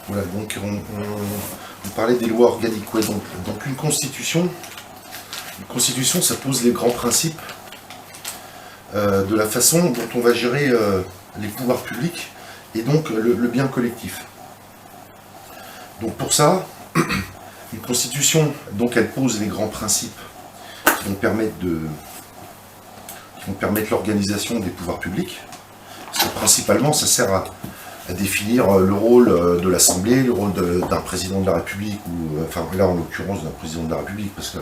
Voilà, donc on parlait des lois organiques. Ouais, donc une constitution, ça pose les grands principes de la façon dont on va gérer les pouvoirs publics et donc le bien collectif. Donc pour ça, une constitution, donc elle pose les grands principes qui vont permettre l'organisation des pouvoirs publics. Parce que principalement, ça sert à définir le rôle de l'Assemblée, le rôle d'un président de la République, ou enfin là en l'occurrence d'un président de la République, parce que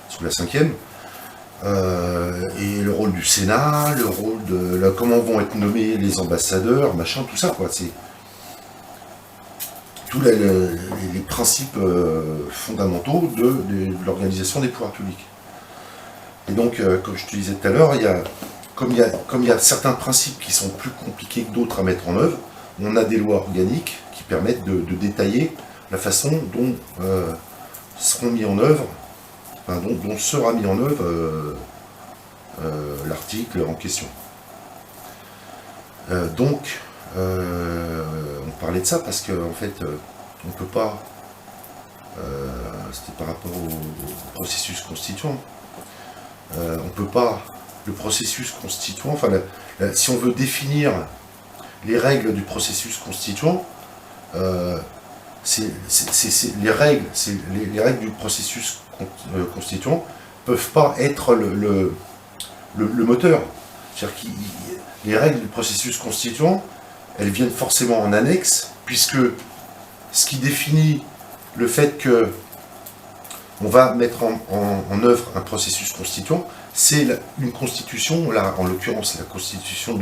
sous la 5e, et le rôle du Sénat, le rôle de comment vont être nommés les ambassadeurs, machin, tout ça, quoi. C'est tous les principes fondamentaux de l'organisation des pouvoirs publics. Et donc, comme je te disais tout à l'heure, comme il y a certains principes qui sont plus compliqués que d'autres à mettre en œuvre, on a des lois organiques qui permettent de détailler la façon dont seront mis en œuvre, enfin, dont sera mis en œuvre l'article en question. Donc, on parlait de ça parce qu'en fait, on ne peut pas, c'était par rapport au processus constituant, on ne peut pas, le processus constituant, enfin, si on veut définir les règles du processus constituant, les règles du processus constituant peuvent pas être le moteur. C'est-à-dire que les règles du processus constituant, elles viennent forcément en annexe, puisque ce qui définit le fait que on va mettre en œuvre un processus constituant, c'est une constitution, là en l'occurrence la constitution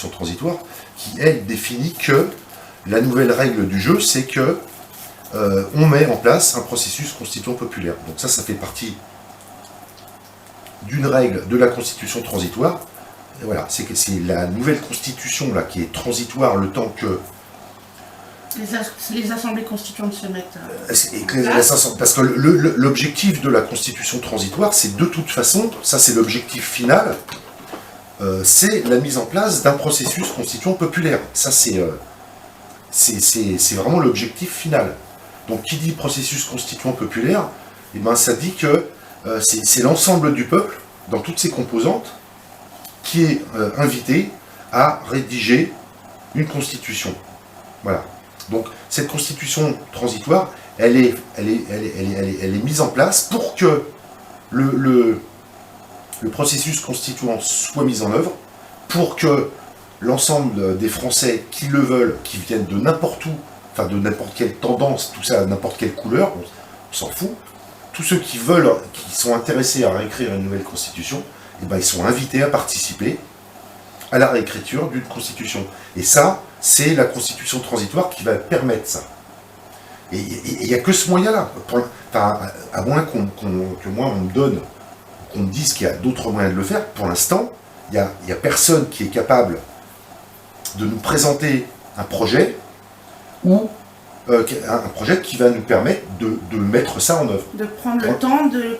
transitoire, qui elle définit que la nouvelle règle du jeu, c'est que on met en place un processus constituant populaire. Donc ça fait partie d'une règle de la constitution transitoire. Et voilà, c'est la nouvelle constitution là qui est transitoire le temps que les assemblées constituantes se mettent parce que l'objectif de la constitution transitoire, c'est de toute façon, ça c'est l'objectif final, c'est la mise en place d'un processus constituant populaire. Ça c'est vraiment l'objectif final. Donc qui dit processus constituant populaire, eh ben, ça dit que c'est l'ensemble du peuple, dans toutes ses composantes, qui est invité à rédiger une constitution. Voilà. Donc cette constitution transitoire, elle est mise en place pour que le processus constituant soit mis en œuvre, pour que l'ensemble des Français qui le veulent, qui viennent de n'importe où, enfin de n'importe quelle tendance, tout ça, n'importe quelle couleur, on s'en fout, tous ceux qui veulent, qui sont intéressés à réécrire une nouvelle constitution, eh ben, ils sont invités à participer à la réécriture d'une constitution. Et ça, c'est la constitution transitoire qui va permettre ça. Et il n'y a que ce moyen-là. À moins que moi, on me donne, qu'on me dise qu'il y a d'autres moyens de le faire, pour l'instant, il n'y a personne qui est capable de nous présenter un projet ou un projet qui va nous permettre de mettre ça en œuvre. De prendre le temps de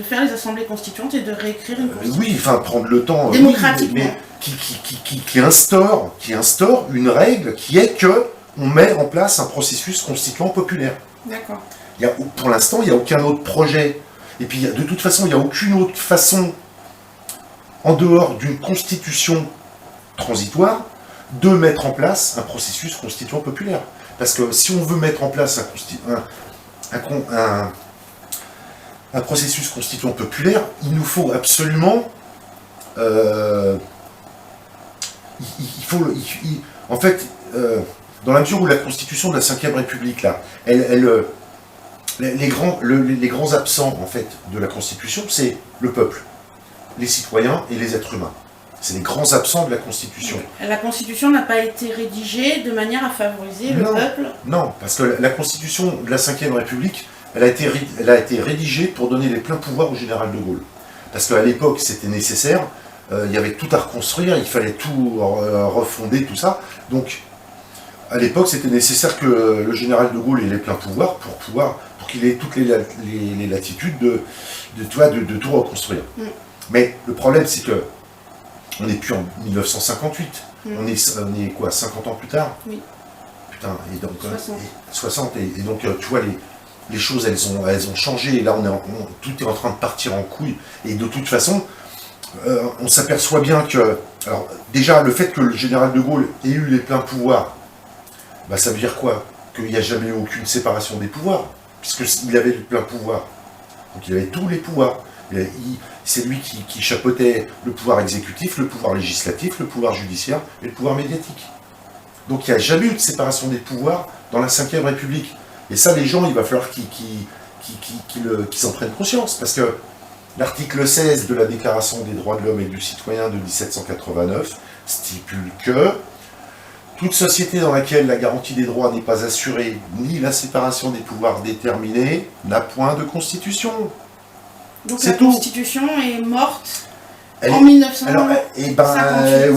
faire les assemblées constituantes et de réécrire une constitution. Oui, enfin prendre le temps. Démocratiquement. Oui, mais qui instaure une règle qui est que on met en place un processus constituant populaire. D'accord. Pour l'instant, il n'y a aucun autre projet. Et puis de toute façon, il n'y a aucune autre façon, en dehors d'une constitution transitoire, de mettre en place un processus constituant populaire. Parce que si on veut mettre en place un processus constituant populaire, il nous faut absolument... en fait, dans la mesure où la constitution de la 5e République, là, les grands absents en fait, de la constitution, c'est le peuple, les citoyens et les êtres humains. C'est les grands absents de la Constitution. La Constitution n'a pas été rédigée de manière à favoriser le peuple. Non, parce que la Constitution de la 5e République, elle a été rédigée pour donner les pleins pouvoirs au général de Gaulle. Parce qu'à l'époque, c'était nécessaire, il y avait tout à reconstruire, il fallait tout refonder, tout ça. Donc, à l'époque, c'était nécessaire que le général de Gaulle ait les pleins pouvoirs pour qu'il ait toutes les latitudes de tout reconstruire. Mais le problème, c'est que on n'est plus en 1958, on est quoi, 50 ans plus tard? Oui. putain, et donc 60. 60 et donc tu vois les choses elles ont changé et là tout est en train de partir en couille et de toute façon on s'aperçoit bien que alors déjà le fait que le général de Gaulle ait eu les pleins pouvoirs, bah, ça veut dire quoi? Qu'il n'y a jamais eu aucune séparation des pouvoirs, puisqu'il avait le plein pouvoir. Donc il avait tous les pouvoirs. C'est lui qui chapeautait le pouvoir exécutif, le pouvoir législatif, le pouvoir judiciaire et le pouvoir médiatique. Donc il n'y a jamais eu de séparation des pouvoirs dans la Ve République. Et ça, les gens, il va falloir qu'ils en prennent conscience. Parce que l'article 16 de la Déclaration des droits de l'homme et du citoyen de 1789 stipule que toute société dans laquelle la garantie des droits n'est pas assurée, ni la séparation des pouvoirs déterminée, n'a point de constitution. Donc c'est la tout. Constitution est morte en 1958.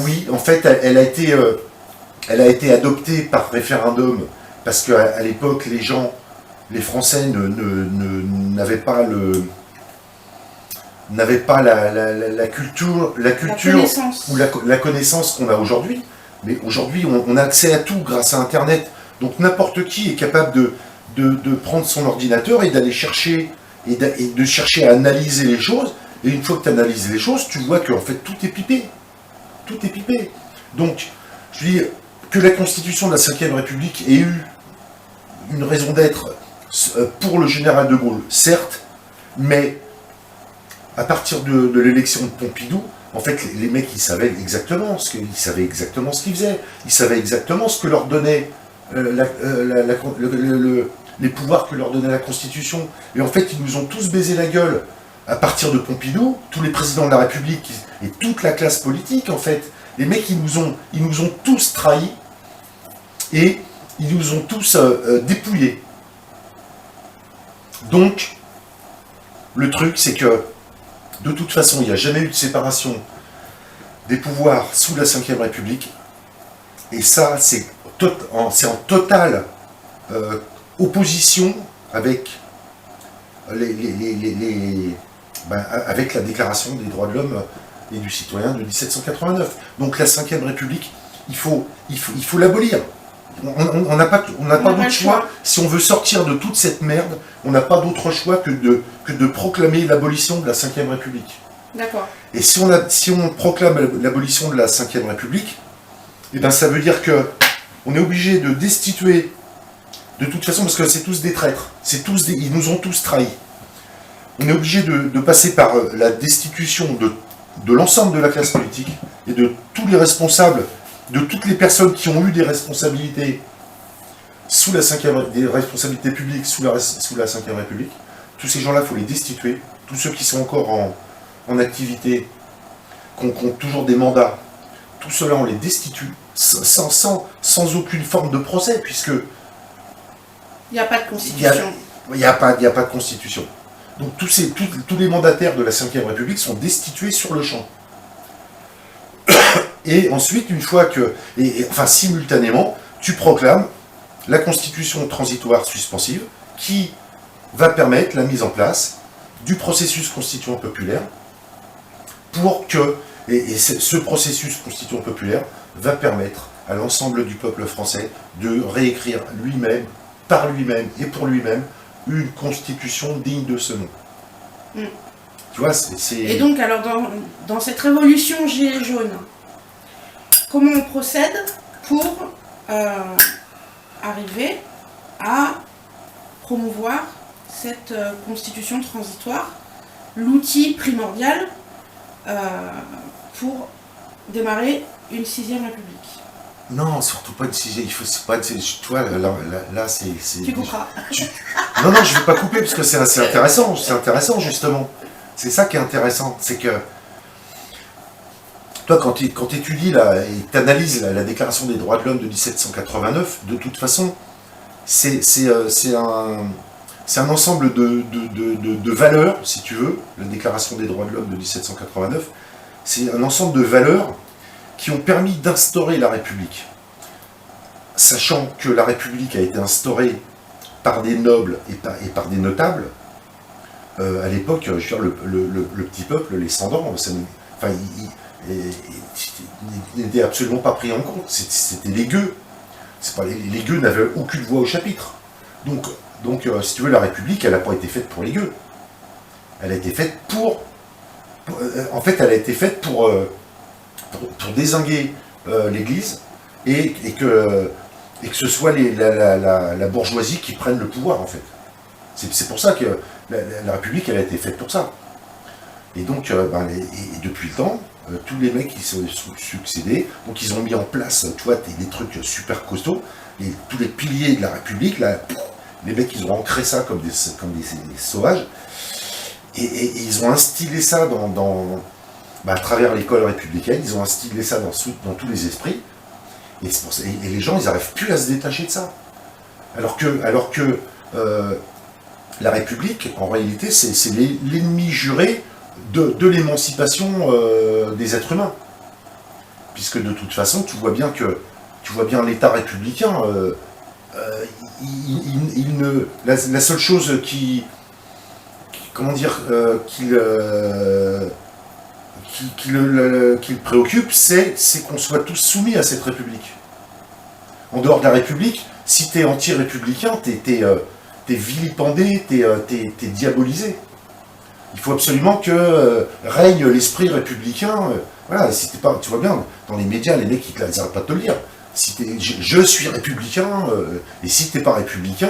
Oui, en fait, elle a été adoptée par référendum parce qu'à l'époque, les Français n'avaient pas la culture ou la connaissance qu'on a aujourd'hui. Mais aujourd'hui, on a accès à tout grâce à Internet. Donc n'importe qui est capable de prendre son ordinateur et d'aller chercher et de chercher à analyser les choses. Et une fois que tu analyses les choses, tu vois qu'en fait tout est pipé. Tout est pipé. Donc, je dis que la Constitution de la Ve République ait eu une raison d'être pour le général de Gaulle, certes, mais à partir de l'élection de Pompidou, en fait, les mecs, ils savaient exactement ce qu'ils faisaient. Ils savaient exactement ce que leur donnait les pouvoirs que leur donnait la Constitution. Et en fait, ils nous ont tous baisé la gueule à partir de Pompidou, tous les présidents de la République et toute la classe politique, en fait. Les mecs, ils nous ont tous trahis et ils nous ont tous dépouillés. Donc, le truc, c'est que de toute façon, il n'y a jamais eu de séparation des pouvoirs sous la Ve République. Et ça, c'est en totale opposition avec, avec la Déclaration des droits de l'homme et du citoyen de 1789. Donc la Ve République, il faut l'abolir. On n'a pas d'autre choix. Si on veut sortir de toute cette merde, on n'a pas d'autre choix que de proclamer l'abolition de la Ve République. D'accord. Et si on proclame l'abolition de la Ve République, eh ben ça veut dire que on est obligé de destituer, de toute façon, parce que c'est tous des traîtres, ils nous ont tous trahis. On est obligé de passer par la destitution de l'ensemble de la classe politique et de tous les responsables, de toutes les personnes qui ont eu des responsabilités des responsabilités publiques sous la Ve République. Tous ces gens-là, il faut les destituer. Tous ceux qui sont encore en activité, qui ont toujours des mandats, tout cela, on les destitue sans aucune forme de procès, puisque il n'y a pas de constitution. Il n'y a pas de constitution. Donc tous les mandataires de la Ve République sont destitués sur le champ. Et ensuite, une fois que, simultanément, tu proclames la constitution transitoire suspensive qui va permettre la mise en place du processus constituant populaire pour que, et ce processus constituant populaire va permettre à l'ensemble du peuple français de réécrire lui-même, par lui-même et pour lui-même, une constitution digne de ce nom. Mm. Tu vois, Et donc, alors, dans cette révolution gilet jaune, comment on procède pour arriver à promouvoir cette constitution transitoire, l'outil primordial pour démarrer une 6e République? Non, surtout pas une 6e, tu vois, là c'est... Tu couperas. Non, je ne vais pas couper parce que c'est intéressant justement. C'est ça qui est intéressant, c'est que toi, quand tu étudies et tu analyses la Déclaration des droits de l'homme de 1789, de toute façon, c'est un ensemble de valeurs, si tu veux, la Déclaration des droits de l'homme de 1789, c'est un ensemble de valeurs qui ont permis d'instaurer la République. Sachant que la République a été instaurée par des nobles et par des notables, à l'époque, je veux dire, le petit peuple, les sans-dents, il n'était absolument pas pris en compte, c'était les gueux. C'est pas, les gueux n'avaient aucune voix au chapitre. Donc si tu veux, la République, elle n'a pas été faite pour les gueux. Elle a été faite en fait, elle a été faite pour dézinguer l'Église et que ce soit la bourgeoisie qui prenne le pouvoir, en fait. C'est pour ça que la République, elle a été faite pour ça. Et donc, et depuis le temps, tous les mecs qui se sont succédés, donc ils ont mis en place, tu vois, des trucs super costauds, et tous les piliers de la République, là, les mecs, ils ont ancré ça comme des sauvages, et ils ont instillé ça à travers l'école républicaine, ils ont instillé ça dans tous les esprits, et les gens, ils n'arrivent plus à se détacher de ça. Alors que la République, en réalité, c'est l'ennemi juré de l'émancipation des êtres humains. Puisque de toute façon, tu vois bien l'État républicain, la seule chose qu'il préoccupe, c'est qu'on soit tous soumis à cette République. En dehors de la République, si t'es anti-républicain, t'es vilipendé, t'es diabolisé. Il faut absolument que règne l'esprit républicain. Voilà, si t'es pas, tu vois bien, dans les médias, les mecs, ils n'arrêtent pas de te le dire. Si je suis républicain, et si t'es pas républicain,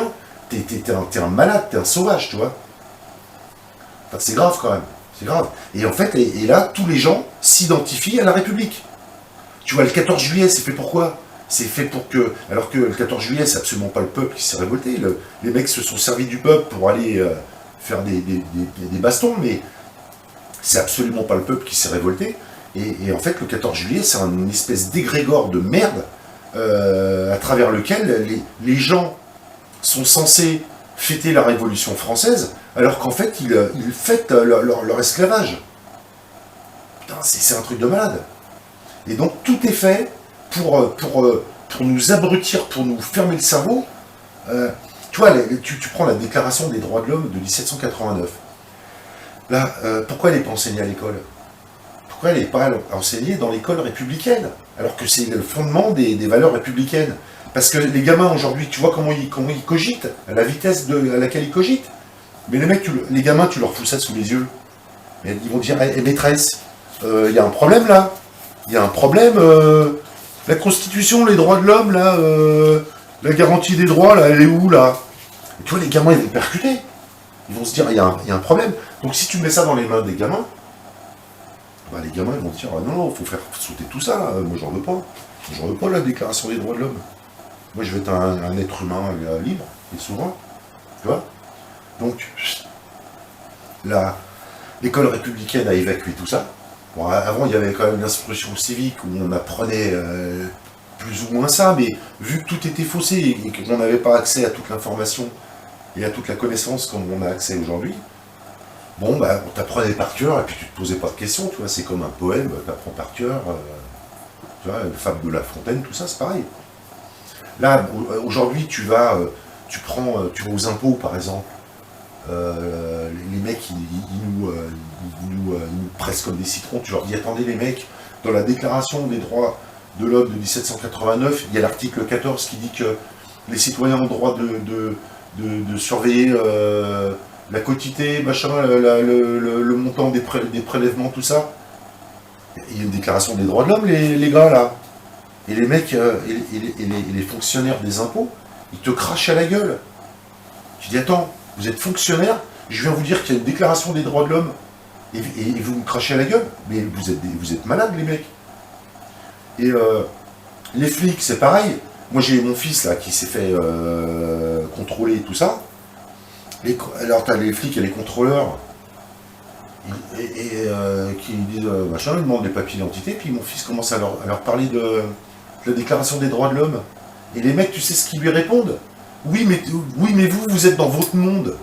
t'es un malade, t'es un sauvage, tu vois. Enfin, c'est grave quand même, c'est grave. Et en fait, et là, tous les gens s'identifient à la République. Tu vois, le 14 juillet, c'est fait pourquoi ? C'est fait pour que, alors que le 14 juillet, c'est absolument pas le peuple qui s'est révolté. Les mecs se sont servis du peuple pour aller faire des bastons, mais c'est absolument pas le peuple qui s'est révolté. Et en fait, le 14 juillet, c'est une espèce d'égrégore de merde à travers lequel les gens sont censés fêter la Révolution française, alors qu'en fait, ils fêtent leur esclavage. Putain, c'est un truc de malade. Et donc, tout est fait pour nous abrutir, pour nous fermer le cerveau. Tu vois, tu prends la Déclaration des droits de l'homme de 1789. Là, pourquoi elle n'est pas enseignée à l'école ? Pourquoi elle n'est pas enseignée dans l'école républicaine ? Alors que c'est le fondement des valeurs républicaines. Parce que les gamins aujourd'hui, tu vois comment ils cogitent, à la vitesse à laquelle ils cogitent. Mais les mecs, les gamins, tu leur fous ça sous les yeux. Et ils vont dire, hey, maîtresse, il y a un problème là. Il y a un problème. La Constitution, les droits de l'homme, là, la garantie des droits, là, elle est où, là ? Et tu vois, les gamins, ils vont percuter. Ils vont se dire, il y a un problème. Donc si tu mets ça dans les mains des gamins, les gamins, ils vont dire, ah, non, il faut faire sauter tout ça, là. Moi, j'en veux pas. J'en veux pas, la Déclaration des droits de l'homme. Moi, je veux être un être humain libre et souverain. Tu vois ? Donc, l'école républicaine a évacué tout ça. Bon, avant, il y avait quand même l'instruction civique où on apprenait plus ou moins ça, mais vu que tout était faussé et qu'on n'avait pas accès à toute l'information et à toute la connaissance comme on a accès aujourd'hui, bon, on t'apprenait par cœur et puis tu te posais pas de questions, tu vois, c'est comme un poème, t'apprends par cœur, tu vois, une fable de La Fontaine, tout ça, c'est pareil. Là, aujourd'hui, tu vas aux impôts, par exemple, les mecs, ils nous pressent comme des citrons. Tu leur dis, attendez les mecs, dans la Déclaration des droits de l'homme de 1789, il y a l'article 14 qui dit que les citoyens ont le droit de surveiller la quotité, machin, le montant des prélèvements, tout ça. Il y a une Déclaration des droits de l'homme, les gars, là. Et les mecs, les fonctionnaires des impôts, ils te crachent à la gueule. Tu dis, attends, vous êtes fonctionnaire, je viens vous dire qu'il y a une Déclaration des droits de l'homme, et vous me crachez à la gueule. Mais vous êtes malades, les mecs. Et les flics, c'est pareil. Moi, j'ai mon fils, là, qui s'est fait contrôler tout ça. Alors, t'as les flics et les contrôleurs, qui disent, machin, ils demandent des papiers d'identité, puis mon fils commence à leur parler de la Déclaration des droits de l'homme. Et les mecs, tu sais ce qu'ils lui répondent ? Oui, mais vous êtes dans votre monde.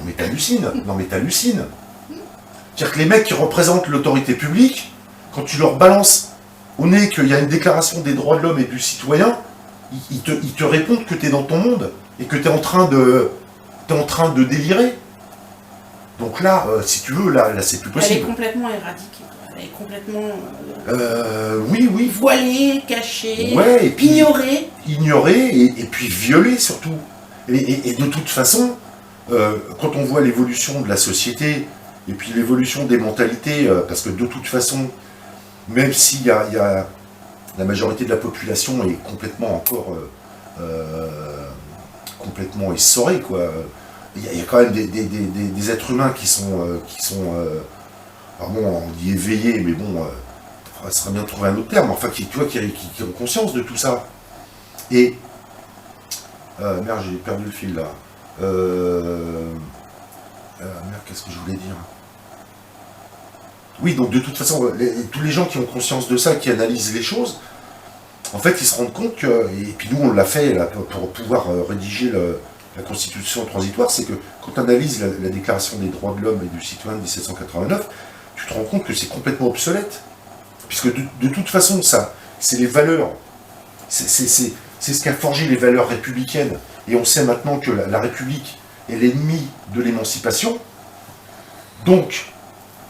Mais t'hallucines. Non, mais t'hallucines. C'est-à-dire que les mecs qui représentent l'autorité publique, quand tu leur balances au nez qu'il y a une Déclaration des droits de l'homme et du citoyen, ils te répondent que t'es dans ton monde et que t'es en train de délirer. Donc là, si tu veux, là c'est plus possible. Elle est complètement éradiquée. est complètement Oui. voilée, cachée, Ouais, et puis, ignorée. Ignorée et puis violée surtout. Et de toute façon, quand on voit l'évolution de la société et puis l'évolution des mentalités, parce que de toute façon, même s'il y a la majorité de la population est complètement encore complètement essorée, quoi. Il y a quand même des êtres humains qui sont alors bon, on dit éveillés, mais bon, il serait bien de trouver un autre terme, enfin, qui ont conscience de tout ça. Et merde, j'ai perdu le fil là. Merde, qu'est-ce que je voulais dire? Oui, donc de toute façon, tous les gens qui ont conscience de ça, qui analysent les choses, en fait, ils se rendent compte que, et puis nous on l'a fait là, pour pouvoir rédiger la constitution transitoire, c'est que quand on analyse la déclaration des droits de l'homme et du citoyen de 1789, tu te rends compte que c'est complètement obsolète. Puisque de toute façon, ça, c'est les valeurs, c'est ce qui a forgé les valeurs républicaines. Et on sait maintenant que la République est l'ennemi de l'émancipation. Donc,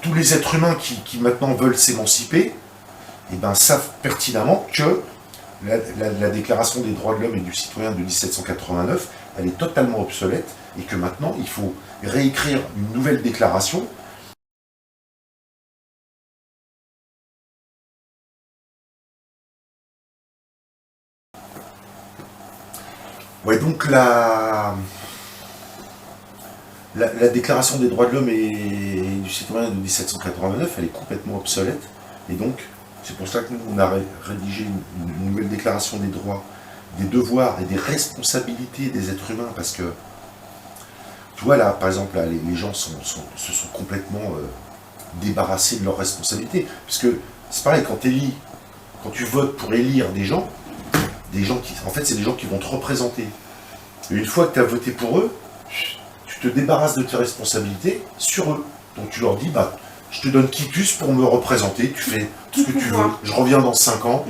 tous les êtres humains qui maintenant veulent s'émanciper, eh ben, savent pertinemment que la Déclaration des droits de l'homme et du citoyen de 1789, elle est totalement obsolète et que maintenant, il faut réécrire une nouvelle déclaration. Ouais, donc la Déclaration des droits de l'homme et du citoyen de 1789, elle est complètement obsolète. Et donc, c'est pour ça que nous, on a rédigé une nouvelle déclaration des droits, des devoirs et des responsabilités des êtres humains. Parce que, tu vois, là, par exemple, là, les gens se sont complètement débarrassés de leurs responsabilités. Puisque, c'est pareil, quand tu votes pour élire des gens qui, en fait, c'est des gens qui vont te représenter. Et une fois que tu as voté pour eux, tu te débarrasses de tes responsabilités sur eux. Donc tu leur dis, bah, je te donne quitus pour me représenter, tu fais ce que tu veux, je reviens dans 5 ans.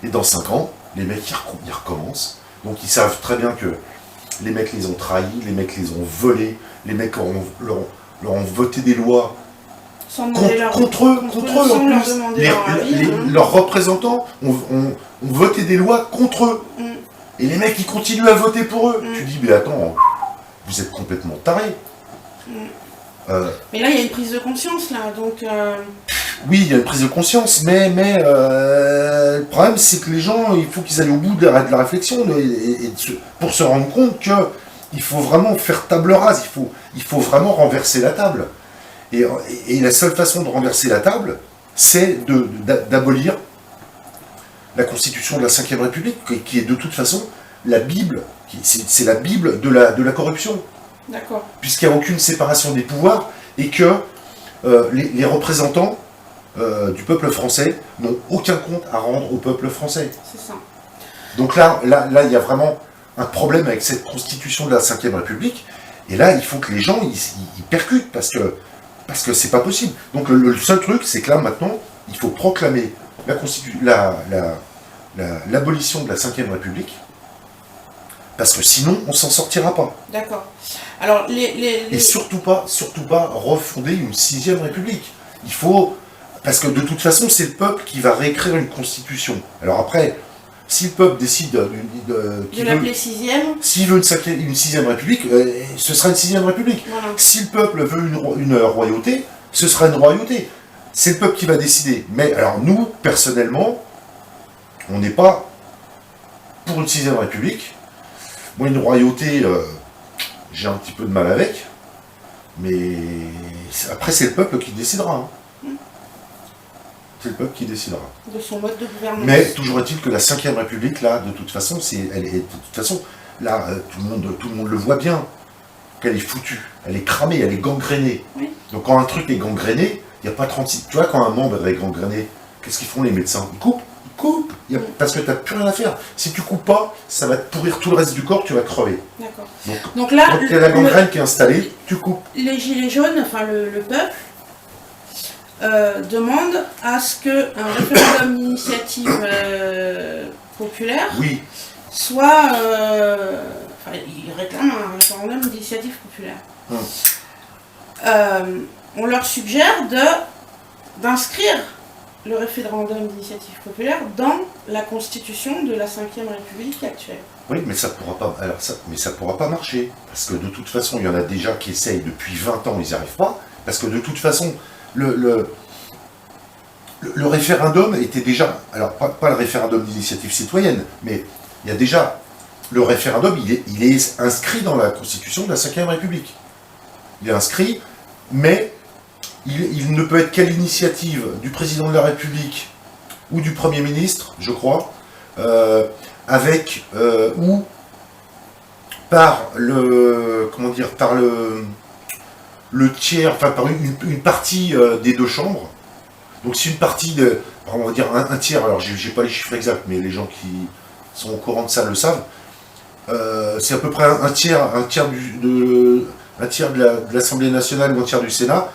Et dans 5 ans, les mecs, ils recommencent. Donc ils savent très bien que les mecs les ont trahis, les mecs les ont volés, les mecs leur ont voté des lois contre eux en plus. Leurs représentants ont voté des lois contre eux. Et les mecs, ils continuent à voter pour eux. Tu dis, mais attends, vous êtes complètement tarés. Mais là, il y a une prise de conscience, là, donc... Oui, il y a une prise de conscience, mais le problème, c'est que les gens, il faut qu'ils aillent au bout de la réflexion pour se rendre compte qu'il faut vraiment faire table rase, il faut vraiment renverser la table. Et la seule façon de renverser la table, c'est d'abolir la Constitution de la Ve République, qui est de toute façon la Bible, c'est la Bible de la corruption. D'accord. Puisqu'il n'y a aucune séparation des pouvoirs et que les représentants du peuple français n'ont aucun compte à rendre au peuple français. C'est ça. Donc là, il y a vraiment un problème avec cette Constitution de la Ve République. Et là, il faut que les gens ils percutent parce que c'est pas possible. Donc le seul truc, c'est que là maintenant, il faut proclamer l'abolition de la Ve République, parce que sinon on s'en sortira pas. D'accord. Alors et surtout pas refonder une 6e République. Il faut, parce que de toute façon c'est le peuple qui va réécrire une constitution. Alors après, si le peuple décide de l'appeler 6e, s'il veut une 6e République, ce sera une 6e République. Voilà. Si le peuple veut une royauté, ce sera une royauté. C'est le peuple qui va décider. Mais alors nous, personnellement, on n'est pas pour une 6e République. Moi, une royauté, j'ai un petit peu de mal avec. Mais après, c'est le peuple qui décidera. C'est le peuple qui décidera. De son mode de gouvernance. Mais toujours est-il que la 5e République, là, de toute façon, là, tout le monde le voit bien, qu'elle est foutue. Elle est cramée, elle est gangrénée. Oui. Donc quand un truc est gangréné, il n'y a pas 36... Tu vois, quand un membre est gangréné, qu'est-ce qu'ils font les médecins? Ils coupent. Parce que tu n'as plus rien à faire. Si tu coupes pas, ça va te pourrir tout le reste du corps, tu vas crever. D'accord. Donc là, il y a la gangrène qui est installée, tu coupes. Les gilets jaunes, enfin le peuple, demande à ce qu'un référendum d'initiative populaire soit... ils réclament un référendum d'initiative populaire. On leur suggère d'inscrire le référendum d'initiative populaire dans la constitution de la Ve République actuelle. Oui, mais ça pourra pas. Mais ça pourra pas marcher parce que de toute façon, il y en a déjà qui essayent depuis 20 ans, ils n'y arrivent pas. Parce que de toute façon, le référendum était déjà. Alors pas le référendum d'initiative citoyenne, mais il y a déjà le référendum. Il est inscrit dans la constitution de la Ve République. Il est inscrit, mais il ne peut être qu'à l'initiative du président de la République ou du Premier ministre, je crois. Ou par le tiers, enfin par une partie des deux chambres. Donc si une partie on va dire un tiers, alors j'ai pas les chiffres exacts, mais les gens qui sont au courant de ça le savent, c'est à peu près un tiers de l'Assemblée nationale ou un tiers du Sénat.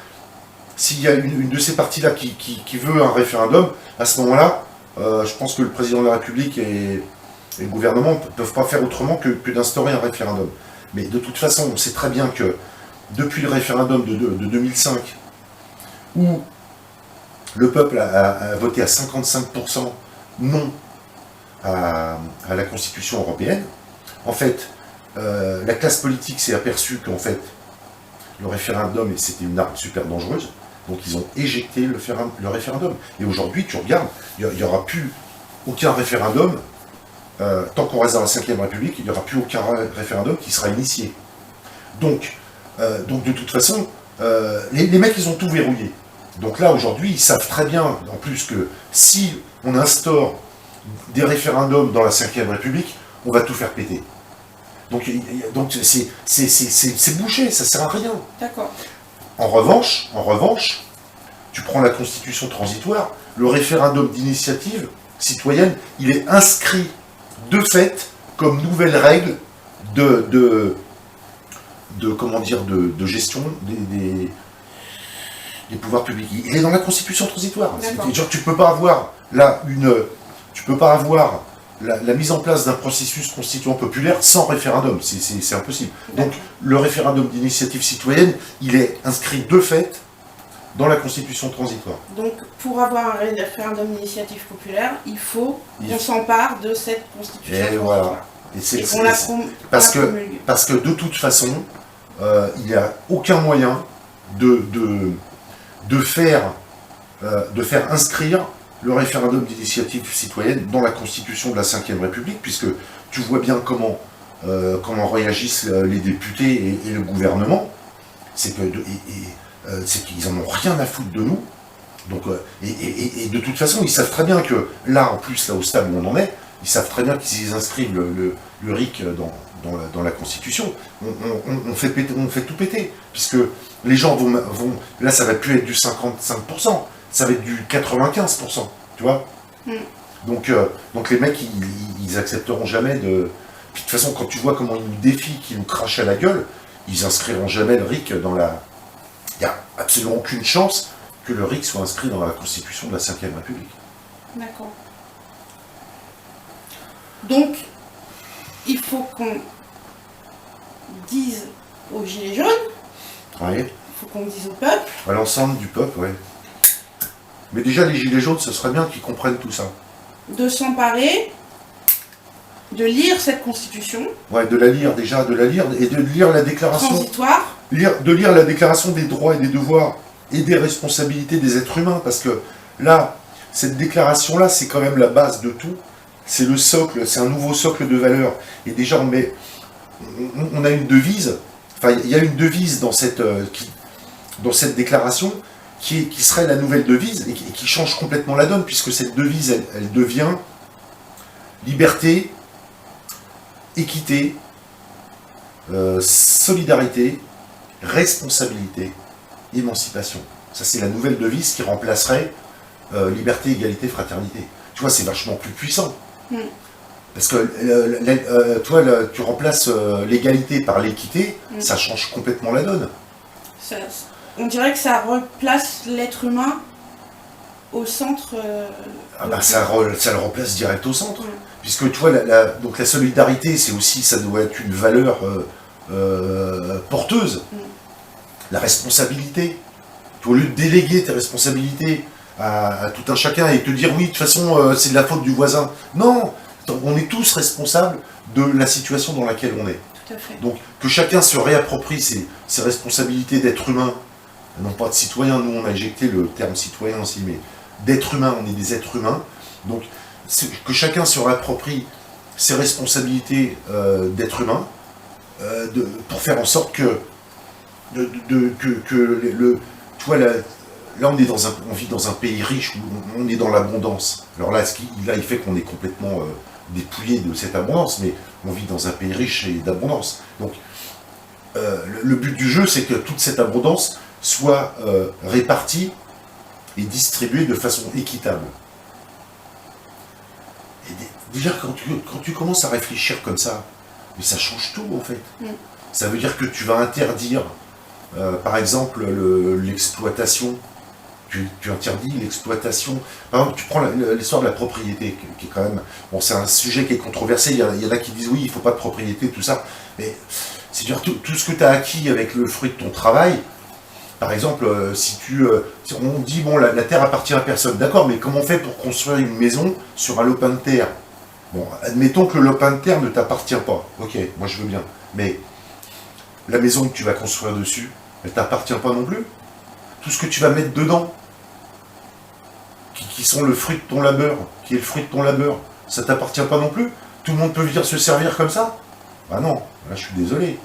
S'il y a une de ces parties-là qui veut un référendum, à ce moment-là, je pense que le président de la République et le gouvernement ne peuvent pas faire autrement que d'instaurer un référendum. Mais de toute façon, on sait très bien que depuis le référendum de 2005, où le peuple a voté à 55% non à la Constitution européenne, en fait, la classe politique s'est aperçue qu'en fait, le référendum, c'était une arme super dangereuse, donc ils ont éjecté le référendum. Et aujourd'hui, tu regardes, il n'y aura plus aucun référendum. Tant qu'on reste dans la Ve République, il n'y aura plus aucun référendum qui sera initié. Donc de toute façon, les mecs, ils ont tout verrouillé. Donc là, aujourd'hui, ils savent très bien, en plus, que si on instaure des référendums dans la Ve République, on va tout faire péter. Donc c'est bouché, ça sert à rien. D'accord. En revanche, tu prends la Constitution transitoire, le référendum d'initiative citoyenne, il est inscrit de fait comme nouvelle règle de gestion des pouvoirs publics. Il est dans la Constitution transitoire. Genre, tu peux pas avoir la mise en place d'un processus constituant populaire sans référendum. C'est impossible. Donc le référendum d'initiative citoyenne, il est inscrit de fait dans la Constitution transitoire. Donc, pour avoir un référendum d'initiative populaire, il faut qu'on s'empare de cette Constitution transitoire. Voilà. Parce que de toute façon, il n'y a aucun moyen de faire inscrire le référendum d'initiative citoyenne dans la Constitution de la Ve République, puisque tu vois bien comment réagissent les députés et le gouvernement. C'est qu'ils en ont rien à foutre de nous. Donc, et de toute façon, ils savent très bien que là, en plus, là au stade où on en est, ils savent très bien qu'ils inscrivent le RIC dans la Constitution. On fait tout péter, puisque les gens vont là, ça va plus être du 55%, ça va être du 95%, tu vois. Donc les mecs, ils accepteront jamais de... Puis de toute façon, quand tu vois comment ils nous défient, qu'ils nous crachent à la gueule, ils inscriront jamais le RIC dans la... Il n'y a absolument aucune chance que le RIC soit inscrit dans la Constitution de la Ve République. D'accord. Donc, il faut qu'on dise aux Gilets jaunes, Oui. il faut qu'on dise au peuple. À l'ensemble du peuple, oui. Mais déjà, les Gilets jaunes, ce serait bien qu'ils comprennent tout ça. De s'emparer, de lire cette Constitution. Ouais, de la lire et de lire la déclaration... Transitoire. De lire la déclaration des droits et des devoirs et des responsabilités des êtres humains, parce que là, cette déclaration-là, c'est quand même la base de tout. C'est le socle, c'est un nouveau socle de valeurs. Et déjà, on a une devise, enfin, il y a une devise dans cette déclaration qui serait la nouvelle devise et qui change complètement la donne, puisque cette devise, elle devient liberté, équité, solidarité, responsabilité, émancipation. Ça, c'est la nouvelle devise qui remplacerait liberté, égalité, fraternité. Tu vois, c'est vachement plus puissant. Parce que toi, tu remplaces l'égalité par l'équité, ça change complètement la donne. On dirait que ça replace l'être humain au centre. Ça le replace direct au centre. Puisque tu vois, donc la solidarité, c'est aussi, ça doit être une valeur porteuse. La responsabilité. Tu vois, au lieu de déléguer tes responsabilités à tout un chacun et te dire oui, de toute façon, c'est de la faute du voisin. Non, on est tous responsables de la situation dans laquelle on est. Tout à fait. Donc, que chacun se réapproprie ses responsabilités d'être humain, non pas de citoyen, nous on a éjecté le terme citoyen aussi, mais d'être humain, on est des êtres humains. Donc, que chacun se réapproprie ses responsabilités d'être humain, pour faire en sorte que, tu vois, là on, on vit dans un pays riche où on est dans l'abondance. Alors là, il fait qu'on est complètement dépouillé de cette abondance, mais on vit dans un pays riche et d'abondance. Donc, le but du jeu, c'est que toute cette abondance soit répartie et distribuée de façon équitable. Et déjà, quand tu commences à réfléchir comme ça, mais ça change tout en fait. Ça veut dire que tu vas interdire, par exemple, l'exploitation. Tu interdis l'exploitation. Par exemple, tu prends l'histoire de la propriété, qui est quand même... Bon, c'est un sujet qui est controversé. Il y en a qui disent oui, il ne faut pas de propriété, tout ça. Mais c'est-à-dire tout ce que tu as acquis avec le fruit de ton travail. Par exemple, si on dit, bon, la terre appartient à personne. D'accord, mais comment on fait pour construire une maison sur un lopin de terre? Bon, admettons que le lopin de terre ne t'appartient pas. Ok, moi je veux bien. Mais la maison que tu vas construire dessus, elle ne t'appartient pas non plus. Tout ce que tu vas mettre dedans, qui sont le fruit de ton labeur, qui est le fruit de ton labeur, ça ne t'appartient pas non plus. Tout le monde peut venir se servir comme ça? Bah non, là je suis désolé.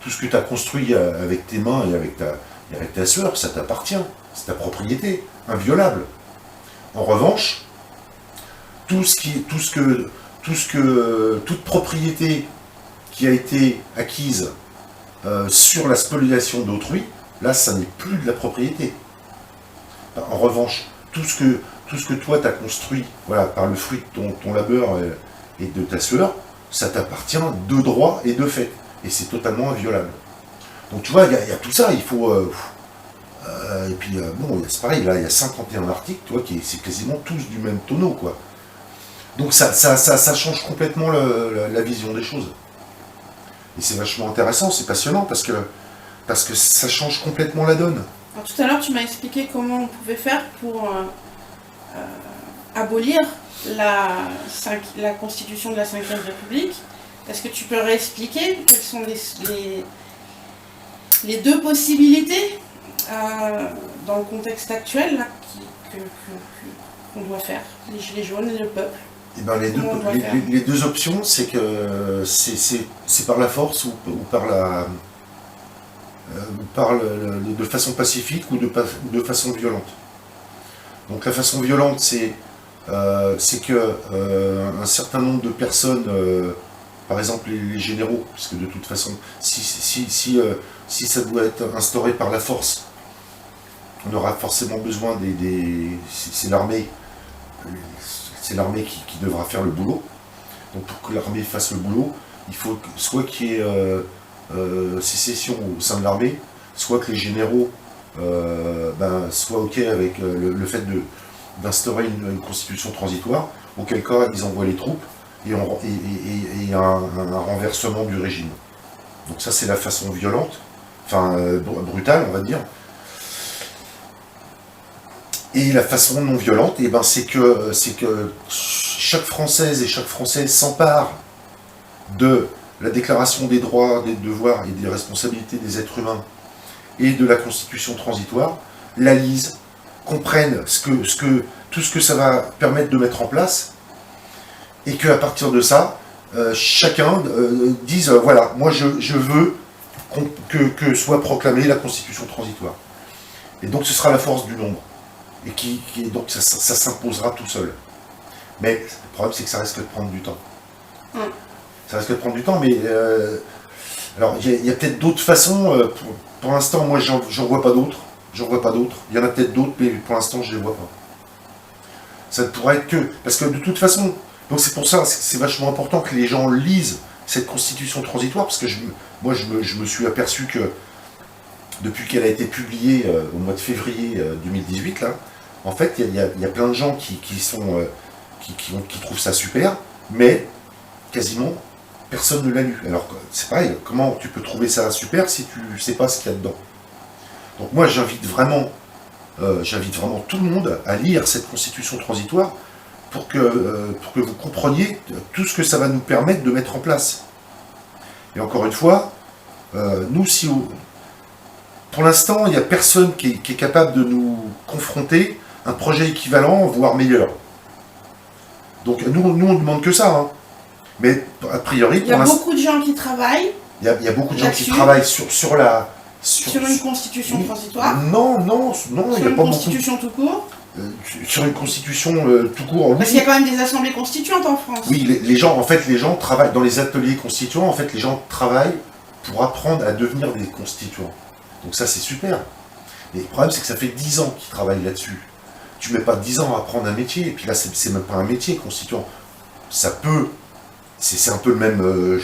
Tout ce que tu as construit avec tes mains et avec ta sueur, ça t'appartient. C'est ta propriété, inviolable. En revanche, toute propriété qui a été acquise sur la spoliation d'autrui, là, ça n'est plus de la propriété. En revanche, tout ce que toi, tu as construit, voilà, par le fruit de ton labeur et de ta sueur, ça t'appartient de droit et de fait. Et c'est totalement inviolable. Donc tu vois, il y a tout ça, il faut... et puis, bon, c'est pareil, là, il y a 51 articles, tu vois, c'est quasiment tous du même tonneau, quoi. Donc ça change complètement la vision des choses. Et c'est vachement intéressant, c'est passionnant, parce que ça change complètement la donne. Alors, tout à l'heure, tu m'as expliqué comment on pouvait faire pour abolir la constitution de la Ve République. Est-ce que tu peux réexpliquer quelles sont les deux possibilités dans le contexte actuel là, qu'on doit faire, les Gilets jaunes et le peuple? Eh ben, les deux options, c'est que c'est par la force ou de façon pacifique ou de façon violente. Donc la façon violente, c'est que un certain nombre de personnes, par exemple les généraux, parce que de toute façon, si ça doit être instauré par la force, on aura forcément besoin c'est l'armée. C'est l'armée qui devra faire le boulot. Donc pour que l'armée fasse le boulot, il faut soit qu'il y ait sécession au sein de l'armée, soit que les généraux soient OK avec le fait d'instaurer une constitution transitoire, auquel cas ils envoient les troupes et un renversement du régime. Donc ça c'est la façon violente, enfin brutale on va dire. Et la façon non violente, eh ben, c'est que chaque Française et chaque Français s'empare de la déclaration des droits, des devoirs et des responsabilités des êtres humains et de la Constitution transitoire, la lisent, comprennent tout ce que ça va permettre de mettre en place, et qu'à partir de ça, chacun dise voilà, moi je veux que soit proclamée la Constitution transitoire. Et donc ce sera la force du nombre. Et donc ça s'imposera tout seul. Mais le problème, c'est que ça risque de prendre du temps. Ça risque de prendre du temps, mais... alors, il y a peut-être d'autres façons. Pour l'instant, moi, j'en vois pas d'autres. J'en vois pas d'autres. Il y en a peut-être d'autres, mais pour l'instant, je les vois pas. Ça ne pourrait être que... Parce que de toute façon... Donc c'est pour ça, c'est vachement important que les gens lisent cette constitution transitoire, parce que moi, je me suis aperçu que depuis qu'elle a été publiée au mois de février 2018, là, en fait, il y a plein de gens qui trouvent ça super, mais quasiment personne ne l'a lu. Alors, c'est pareil, comment tu peux trouver ça super si tu ne sais pas ce qu'il y a dedans? Donc moi, j'invite vraiment j'invite vraiment tout le monde à lire cette constitution transitoire pour que vous compreniez tout ce que ça va nous permettre de mettre en place. Et encore une fois, nous, pour l'instant, il n'y a personne qui est capable de nous confronter un projet équivalent, voire meilleur. Donc nous on ne demande que ça. Hein. Mais a priori, il y a beaucoup de gens qui travaillent. Il y a beaucoup de gens qui travaillent sur une constitution transitoire. Non, il n'y a pas une constitution tout court. Sur une constitution tout court. Parce qu'il y a quand même des assemblées constituantes en France. Oui, les gens travaillent dans les ateliers constituants. En fait, les gens travaillent pour apprendre à devenir des constituants. Donc ça, c'est super. Mais le problème, c'est que ça fait 10 ans qu'ils travaillent là-dessus. Tu mets pas 10 ans à apprendre un métier. Et puis là, c'est même pas un métier constituant. Ça peut... C'est un peu le même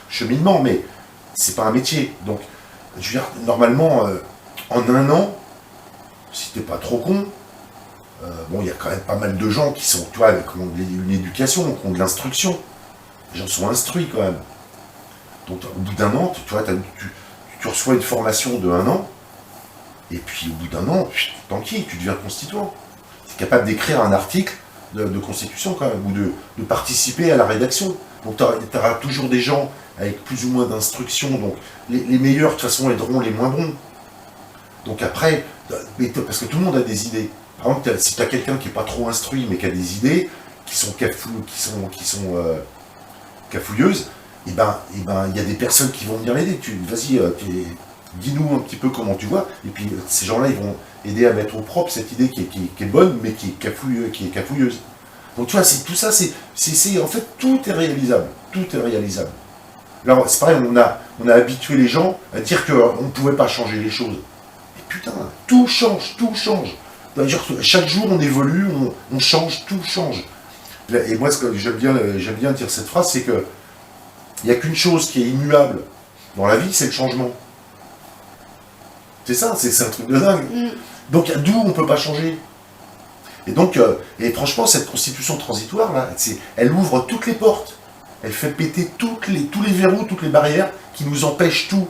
cheminement, mais c'est pas un métier. Donc, je veux dire, normalement, en un an, si t'es pas trop con, il y a quand même pas mal de gens qui sont, tu vois, qui ont une éducation, qui ont de l'instruction. Les gens sont instruits quand même. Donc au bout d'un an, tu vois, tu reçois une formation de 1 an, et puis au bout d'un an, tranquille, tu deviens constituant. Tu es capable d'écrire un article de constitution quand même, ou de participer à la rédaction. Donc tu auras toujours des gens avec plus ou moins d'instruction, donc les meilleurs de toute façon aideront les moins bons. Donc après, parce que tout le monde a des idées. Par exemple, si tu as quelqu'un qui n'est pas trop instruit, mais qui a des idées, qui sont cafouilleuses, il y a des personnes qui vont venir l'aider. Vas-y, dis-nous un petit peu comment tu vois, et puis ces gens-là, ils vont aider à mettre au propre cette idée qui est bonne, mais qui est cafouilleuse. Donc tu vois, tout ça, en fait, tout est réalisable. Tout est réalisable. Alors, c'est pareil, on a habitué les gens à dire qu'on ne pouvait pas changer les choses. Mais putain, tout change, tout change. Chaque jour, on évolue, on change, tout change. Et moi, ce que j'aime bien dire cette phrase, c'est que il n'y a qu'une chose qui est immuable dans la vie, c'est le changement. C'est ça, c'est un truc de dingue. Donc, d'où on ne peut pas changer. Et donc, et franchement, cette constitution transitoire, là, elle ouvre toutes les portes. Elle fait péter tous les verrous, toutes les barrières qui nous empêchent tout.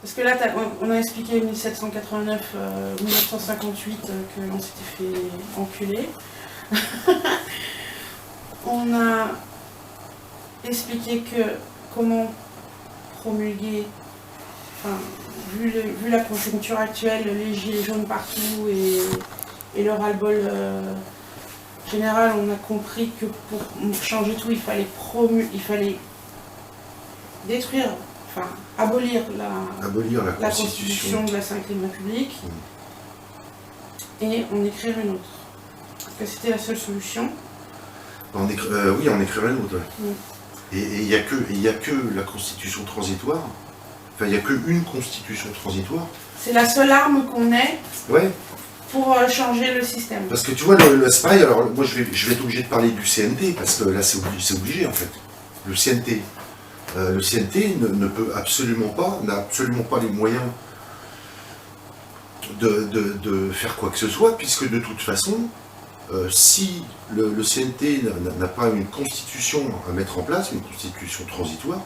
Parce que là, on a expliqué 1789, 1958 que l'on s'était fait enculer. On a expliqué comment promulguer, vu la conjoncture actuelle, les gilets jaunes partout et le ras-le-bol général, on a compris que pour changer tout, il fallait détruire, abolir la Constitution de la Ve République et en écrire une autre. Parce que c'était la seule solution. Oui, en écrire une autre. Ouais. Et il n'y a que la Constitution transitoire. Enfin, il n'y a qu'une Constitution transitoire. C'est la seule arme qu'on ait ouais. Pour changer le système. Parce que tu vois, c'est pareil, alors moi je vais être obligé de parler du CNT, parce que là c'est obligé en fait. Le CNT. Le CNT ne peut absolument pas, n'a absolument pas les moyens de faire quoi que ce soit, puisque de toute façon, si le CNT n'a pas une constitution à mettre en place, une constitution transitoire,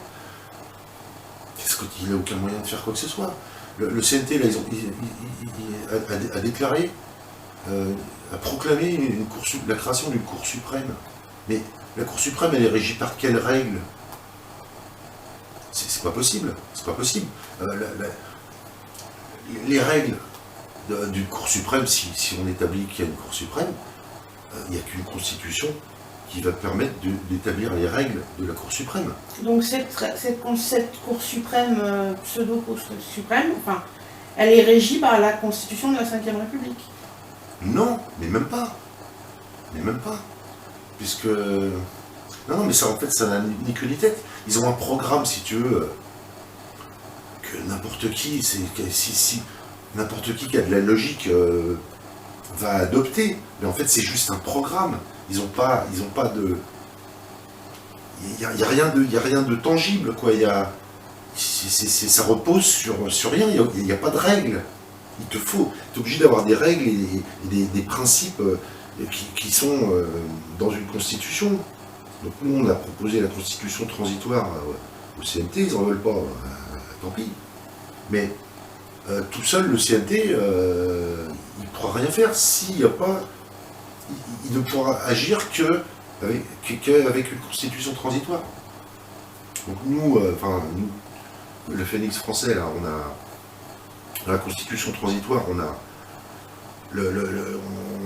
il n'a aucun moyen de faire quoi que ce soit. Le CNT, là, a déclaré, a proclamé la création d'une Cour suprême. Mais la Cour suprême, elle est régie par quelles règles ? C'est pas possible. C'est pas possible. Les règles d'une Cour suprême, si on établit qu'il y a une Cour suprême, il n'y a qu'une constitution qui va permettre d'établir les règles de la Cour suprême. Donc cette Cour suprême, pseudo-Cour suprême, elle est régie par la Constitution de la Ve République. Non, mais même pas. Mais même pas. Puisque... Non, mais ça, en fait, ça n'a ni queue ni tête. Ils ont un programme, si tu veux, que n'importe qui, n'importe qui a de la logique va adopter. Mais en fait, c'est juste un programme. Ils n'ont pas de... Il n'y a rien de tangible, quoi. Ça repose sur rien. Il n'y a pas de règles. Tu es obligé d'avoir des règles et des principes et qui sont dans une constitution. Donc nous, on a proposé la constitution transitoire au CNT, ils n'en veulent pas, tant pis. Mais tout seul, le CNT, il ne pourra rien faire s'il n'y a pas... Il ne pourra agir qu'avec une constitution transitoire. Donc nous, nous, le Phénix français, là, on a la constitution transitoire, on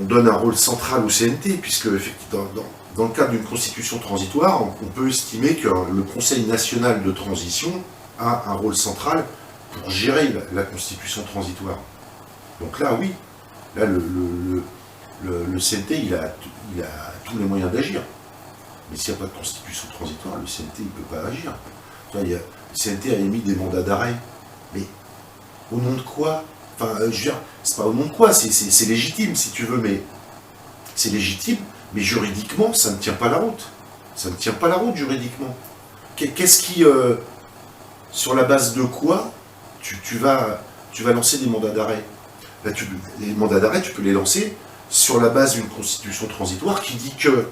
donne un rôle central au CNT, puisque effectivement, dans le cadre d'une constitution transitoire, on peut estimer que le Conseil national de transition a un rôle central pour gérer la constitution transitoire. Donc là, oui, là, le CNT, il a tous les moyens d'agir. Mais s'il n'y a pas de constitution transitoire, le CNT, il ne peut pas agir. Le CNT a émis des mandats d'arrêt. Mais au nom de quoi? Enfin, je veux dire, c'est pas au nom de quoi, c'est légitime, si tu veux, mais c'est légitime, mais juridiquement, ça ne tient pas la route. Ça ne tient pas la route, juridiquement. Qu'est-ce qui... sur la base de quoi tu vas lancer des mandats d'arrêt? Là, les mandats d'arrêt, tu peux les lancer sur la base d'une constitution transitoire qui dit que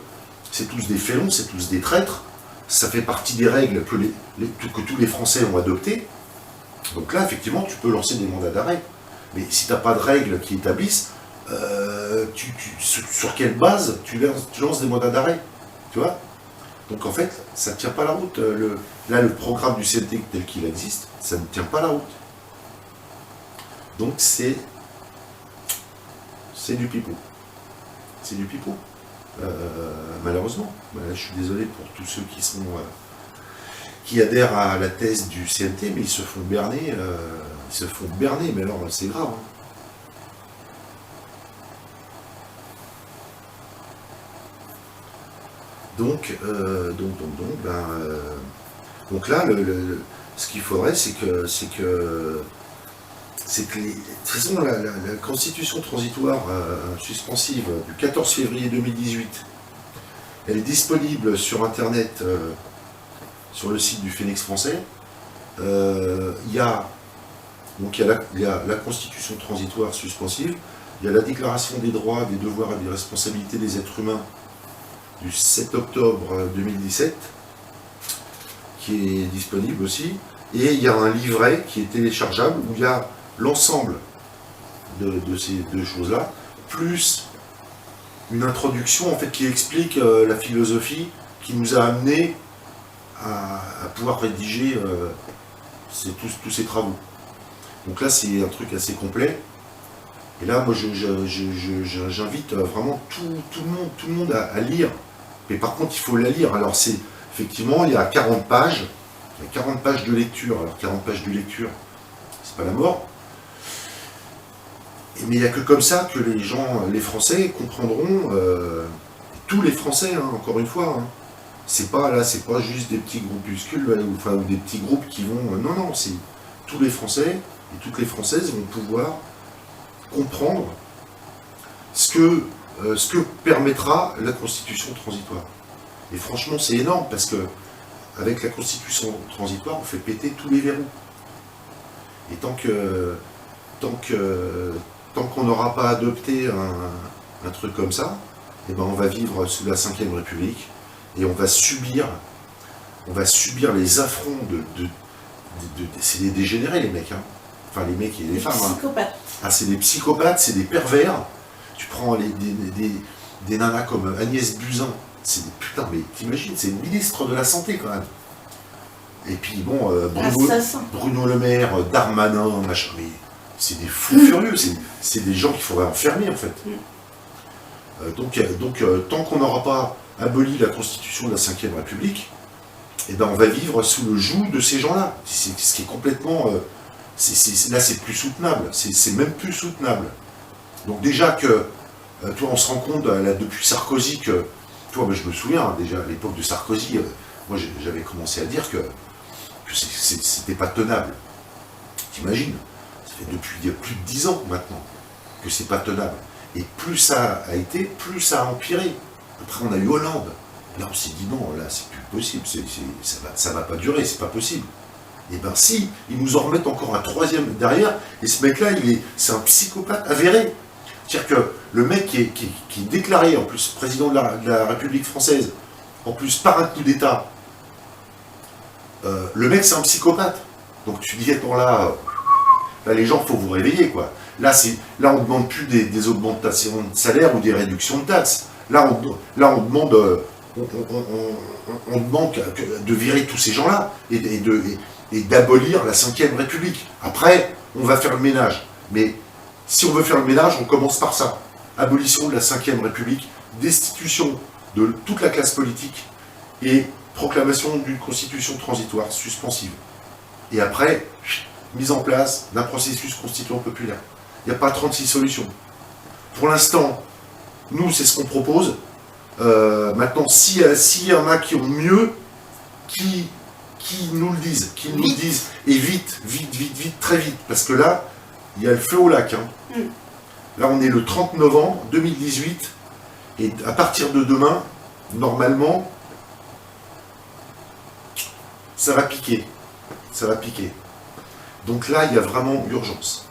c'est tous des félons, c'est tous des traîtres, ça fait partie des règles que tous les Français ont adoptées. Donc là, effectivement, tu peux lancer des mandats d'arrêt. Mais si tu n'as pas de règles qui établissent, sur quelle base tu lances des mandats d'arrêt? Tu vois? Donc en fait, ça ne tient pas la route. Là, le programme du CNT tel qu'il existe, ça ne tient pas la route. Donc c'est du pipeau. C'est du pipeau. Malheureusement. Je suis désolé pour tous ceux qui adhèrent à la thèse du CNT, mais ils se font berner. Mais alors c'est grave. Hein. Donc là, ce qu'il faudrait, c'est que de toute façon, la constitution transitoire suspensive du 14 février 2018, elle est disponible sur Internet, sur le site du Phénix français. Il y a la constitution transitoire suspensive, il y a la déclaration des droits, des devoirs et des responsabilités des êtres humains du 7 octobre 2017, qui est disponible aussi, et il y a un livret qui est téléchargeable où il y a l'ensemble de ces deux choses-là, plus une introduction en fait qui explique la philosophie qui nous a amené à pouvoir rédiger tous ces travaux. Donc là, c'est un truc assez complet. Et là, moi, j'invite vraiment tout le monde à lire. Mais par contre, il faut la lire. Alors, effectivement, il y a 40 pages. Il y a 40 pages de lecture. Alors, 40 pages de lecture, c'est pas la mort. Mais il n'y a que comme ça que les Français comprendront, tous les Français, hein, encore une fois. Hein. C'est pas juste des petits groupuscules, ou des petits groupes qui vont... non, c'est tous les Français et toutes les Françaises vont pouvoir comprendre ce que permettra la constitution transitoire. Et franchement, c'est énorme, parce que avec la constitution transitoire, on fait péter tous les verrous. Et tant qu'on n'aura pas adopté un truc comme ça, eh ben on va vivre sous la Ve République, et on va subir les affronts c'est des dégénérés, les mecs, hein. Enfin, les mecs et les femmes. Psychopathes. Hein. Ah, c'est des psychopathes, c'est des pervers. Tu prends des nanas comme Agnès Buzyn, c'est des putains, mais t'imagines, c'est une ministre de la Santé quand même. Et puis bon, Bruno Le Maire, Darmanin, machin, mais c'est des fous furieux, c'est des gens qu'il faudrait enfermer en fait. Donc, tant qu'on n'aura pas aboli la constitution de la Ve République, eh ben on va vivre sous le joug de ces gens-là. C'est ce qui est complètement... là, c'est plus soutenable. C'est même plus soutenable. Donc déjà que, toi, on se rend compte, là, depuis Sarkozy, que... Toi, je me souviens, hein, déjà, à l'époque de Sarkozy, moi, j'avais commencé à dire que c'était pas tenable. T'imagines? Ça fait depuis plus de 10 ans, maintenant, que c'est pas tenable. Et plus ça a été, plus ça a empiré. Après, on a eu Hollande. Là, on s'est dit non, là, c'est plus possible, ça va pas durer, c'est pas possible. Et ben si, ils nous en remettent encore un troisième derrière, et ce mec-là, c'est un psychopathe avéré. C'est-à-dire que le mec qui est déclaré, en plus, président de la République française, en plus par un coup d'État, le mec c'est un psychopathe. Donc tu dis, attends là, les gens, il faut vous réveiller, quoi. Là, on ne demande plus des augmentations de salaire ou des réductions de taxes. Là, on demande, on demande de virer tous ces gens-là et d'abolir la 5e République. Après, on va faire le ménage. Mais si on veut faire le ménage, on commence par ça. Abolition de la 5e République, destitution de toute la classe politique et proclamation d'une constitution transitoire suspensive. Et après, mise en place d'un processus constituant populaire. Il n'y a pas 36 solutions. Pour l'instant, nous, c'est ce qu'on propose. Maintenant, s'il y en a qui ont mieux, qui nous le disent, et vite, très vite. Parce que là, il y a le feu au lac. Hein. Là, on est le 30 novembre 2018, et à partir de demain, normalement, ça va piquer. Ça va piquer. Donc là, il y a vraiment urgence.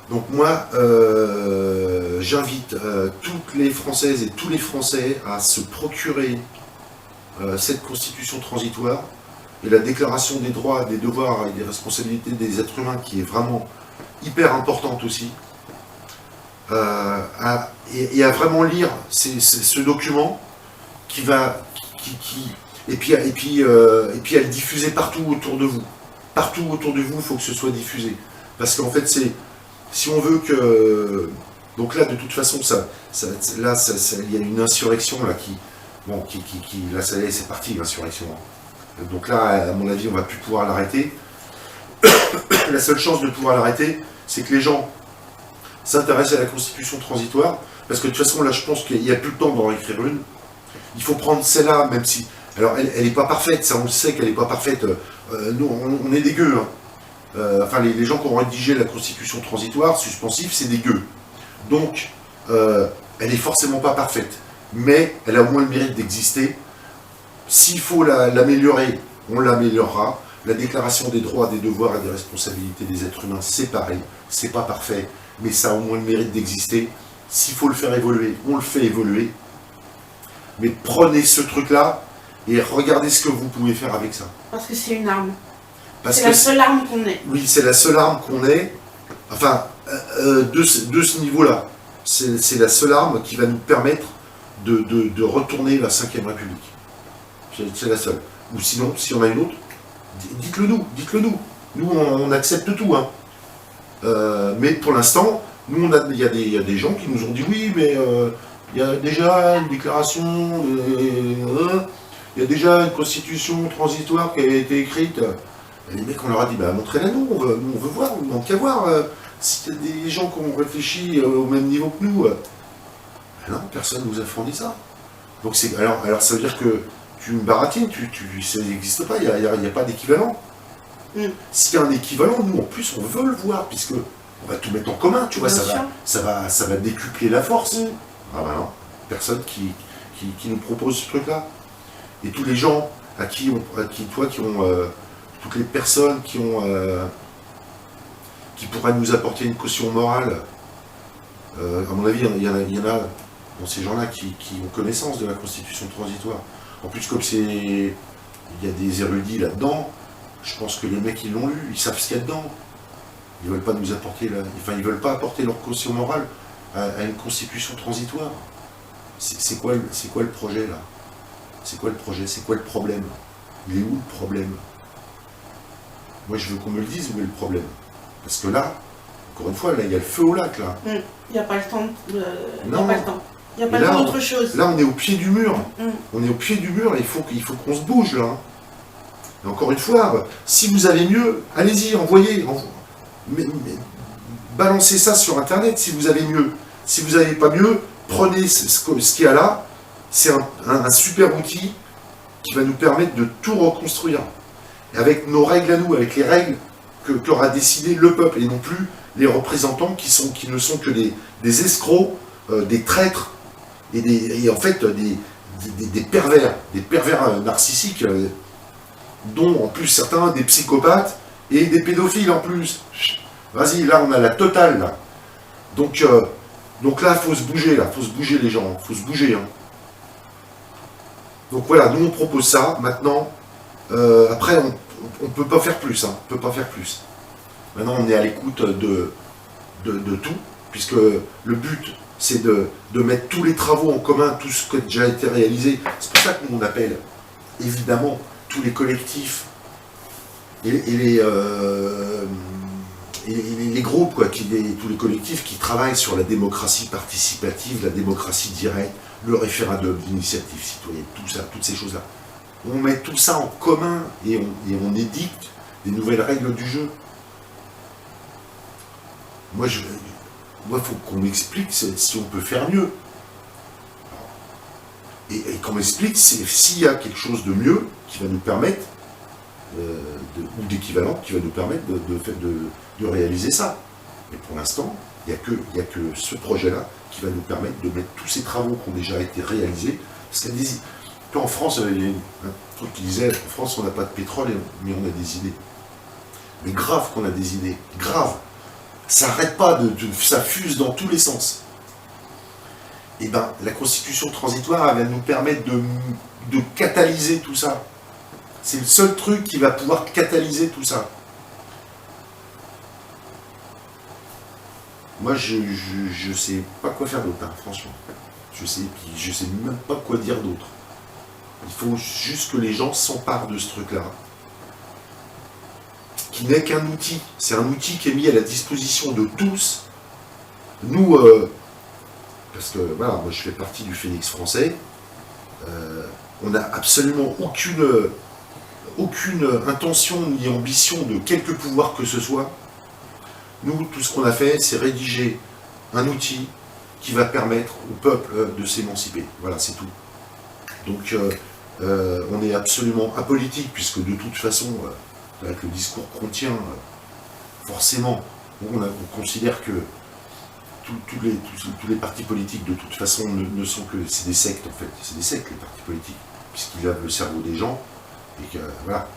Donc moi, j'invite toutes les Françaises et tous les Français à se procurer cette constitution transitoire et la déclaration des droits, des devoirs et des responsabilités des êtres humains qui est vraiment hyper importante aussi. Et à vraiment lire ce document et puis à le diffuser partout autour de vous. Partout autour de vous, il faut que ce soit diffusé. Parce qu'en fait, si on veut que... Donc là, de toute façon, il y a une insurrection là là, ça y est, c'est parti, l'insurrection. Donc là, à mon avis, on ne va plus pouvoir l'arrêter. La seule chance de pouvoir l'arrêter, c'est que les gens s'intéressent à la constitution transitoire, parce que de toute façon, là, je pense qu'il n'y a plus le temps d'en écrire une. Il faut prendre celle-là, même si... Alors, elle n'est pas parfaite, ça, on le sait qu'elle n'est pas parfaite. Nous, on est des gueux. Hein. Enfin, les gens qui ont rédigé la constitution transitoire, suspensive, c'est des gueux. Donc, elle n'est forcément pas parfaite. Mais elle a au moins le mérite d'exister. S'il faut l'améliorer, on l'améliorera. La déclaration des droits, des devoirs et des responsabilités des êtres humains, c'est pareil. C'est pas parfait, mais ça a au moins le mérite d'exister. S'il faut le faire évoluer, on le fait évoluer. Mais prenez ce truc-là et regardez ce que vous pouvez faire avec ça. Parce que c'est une arme. C'est la seule arme qu'on ait. Oui, c'est la seule arme qu'on ait. Enfin, de ce niveau-là. C'est la seule arme qui va nous permettre de retourner la 5e République. C'est la seule. Ou sinon, si on a une autre, dites-le nous. Nous, on accepte tout. Hein. Mais pour l'instant, nous, il y a des gens qui nous ont dit oui, mais il y a déjà une déclaration, il y a déjà une constitution transitoire qui a été écrite. Et les mecs, on leur a dit, bah, montrez-la nous, on veut voir, on manque qu'à voir s'il y a des gens qui ont réfléchi au même niveau que nous. Non, personne ne nous a fourni ça. Donc alors ça veut dire que tu me baratines, ça n'existe pas, il n'y a pas d'équivalent. S'il y a un équivalent, nous en plus on veut le voir, puisque on va tout mettre en commun, tu vois, ça va décupler la force. Ah bah non, personne qui nous propose ce truc-là. Et tous les gens toutes les personnes qui pourraient nous apporter une caution morale, à mon avis, il y en a dans ces gens-là qui ont connaissance de la constitution transitoire. En plus, comme il y a des érudits là-dedans, je pense que les mecs, ils l'ont lu, ils savent ce qu'il y a dedans. Ils veulent pas nous apporter ils veulent pas apporter leur caution morale à une constitution transitoire. C'est quoi le projet, là? C'est quoi le projet? C'est quoi le problème? Il est où le problème? Moi, je veux qu'on me le dise où est le problème. Parce que là, encore une fois, là, il y a le feu au lac, là. Il n'y a pas le temps. Il n'y a Non. pas le temps. Il n'y a pas le temps d'autre chose. Là, on est au pied du mur. On est au pied du mur, il faut qu'on se bouge, là. Et encore une fois, si vous avez mieux, allez-y, envoyez. Mais balancez ça sur Internet si vous avez mieux. Si vous n'avez pas mieux, prenez ce qu'il y a là. C'est un super outil qui va nous permettre de tout reconstruire. Et avec nos règles à nous, avec les règles qu'aura décidé le peuple, et non plus les représentants qui ne sont que des escrocs, des traîtres, et en fait des pervers narcissiques, dont en plus certains des psychopathes et des pédophiles en plus. Vas-y, là, on a la totale, là. Donc là, il faut se bouger, là. Il faut se bouger, les gens. Il faut se bouger, hein. Donc voilà, nous, on propose ça. Maintenant, après, on ne peut pas faire plus, hein. On peut pas faire plus. Maintenant, on est à l'écoute de tout, puisque le but, c'est de mettre tous les travaux en commun, tout ce qui a déjà été réalisé. C'est pour ça qu'on appelle, évidemment, tous les collectifs et les groupes, quoi, tous les collectifs qui travaillent sur la démocratie participative, la démocratie directe, le référendum, l'initiative citoyenne, tout ça, toutes ces choses-là. On met tout ça en commun et on édicte des nouvelles règles du jeu. Moi, il faut qu'on m'explique si on peut faire mieux. Et qu'on m'explique s'il y a quelque chose de mieux qui va nous permettre, ou d'équivalent, qui va nous permettre de réaliser ça. Et pour l'instant, il n'y a que ce projet-là qui va nous permettre de mettre tous ces travaux qui ont déjà été réalisés. Parce qu'il y a en France, il y a un truc qui disait, en France, on n'a pas de pétrole, mais on a des idées. Mais grave qu'on a des idées, grave. Ça n'arrête pas, ça fuse dans tous les sens. Et bien, la constitution transitoire, elle va nous permettre de catalyser tout ça. C'est le seul truc qui va pouvoir catalyser tout ça. Moi, je sais pas quoi faire d'autre, hein, franchement. Je sais même pas quoi dire d'autre. Il faut juste que les gens s'emparent de ce truc-là. Qui n'est qu'un outil. C'est un outil qui est mis à la disposition de tous. Nous, parce que voilà, moi je fais partie du Phénix français, on n'a absolument aucune intention ni ambition de quelque pouvoir que ce soit. Nous, tout ce qu'on a fait, c'est rédiger un outil qui va permettre au peuple de s'émanciper. Voilà, c'est tout. Donc, on est absolument apolitique, puisque de toute façon, avec le discours qu'on tient, forcément, on considère que tous les partis politiques, de toute façon, ne sont que... C'est des sectes, en fait. C'est des sectes, les partis politiques, puisqu'ils lavent le cerveau des gens, et que, voilà.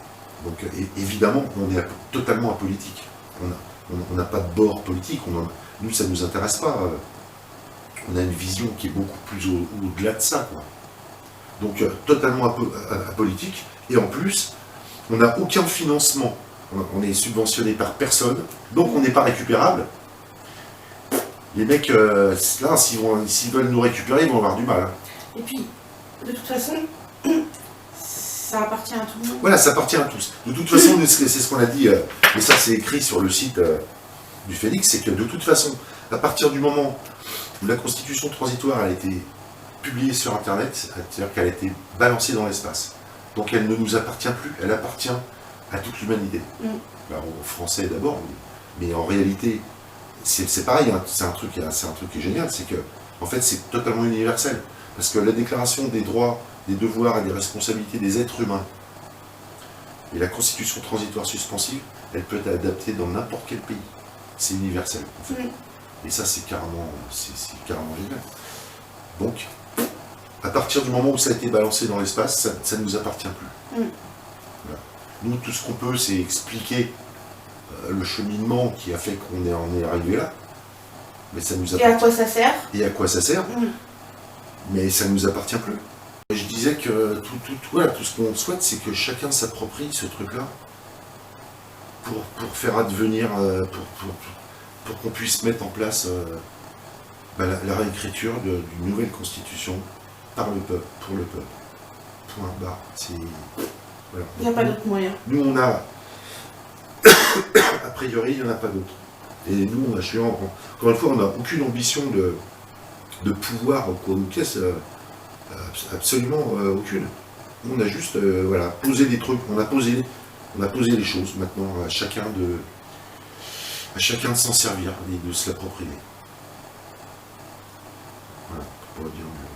Donc, évidemment, on est totalement apolitique. On n'a pas de bord politique. Nous, ça ne nous intéresse pas. On a une vision qui est beaucoup plus au-delà de ça, quoi. Donc, totalement apolitique. Et en plus, on n'a aucun financement. On est subventionné par personne, donc on n'est pas récupérable. Les mecs, là, s'ils veulent nous récupérer, ils vont avoir du mal. Hein. Et puis, de toute façon, ça appartient à tout le monde. Voilà, ça appartient à tous. De toute façon, c'est ce qu'on a dit, et ça c'est écrit sur le site du Phénix, c'est que de toute façon, à partir du moment où la constitution transitoire a été publiée sur Internet, c'est-à-dire qu'elle a été balancée dans l'espace, donc elle ne nous appartient plus, elle appartient à toute l'humanité. Alors, aux Français d'abord, mais en réalité, c'est pareil, hein, c'est un truc qui est génial, c'est que en fait c'est totalement universel. Parce que la déclaration des droits, des devoirs et des responsabilités des êtres humains et la constitution transitoire suspensive, elle peut être adaptée dans n'importe quel pays. C'est universel, en fait. Et ça, c'est carrément génial. Donc, à partir du moment où ça a été balancé dans l'espace, ça ne nous appartient plus. Voilà. Nous, tout ce qu'on peut, c'est expliquer le cheminement qui a fait qu'on est arrivé là. Mais ça nous appartient. Et à quoi ça sert? Et à quoi ça sert? Mais ça ne nous appartient plus. Et je disais que tout ce qu'on souhaite, c'est que chacun s'approprie ce truc-là pour faire advenir, pour qu'on puisse mettre en place la réécriture d'une nouvelle constitution par le peuple, pour le peuple. Point barre. Voilà. Il n'y a pas d'autre moyen. Nous, on a... a priori, il n'y en a pas d'autre. Et nous, encore une fois, on n'a aucune ambition de pouvoir, quoi, ou qu'est-ce, absolument aucune. On a juste voilà, posé des trucs, on a posé les choses. Maintenant, à chacun de s'en servir et de se l'approprier. Voilà, pour le dire mieux.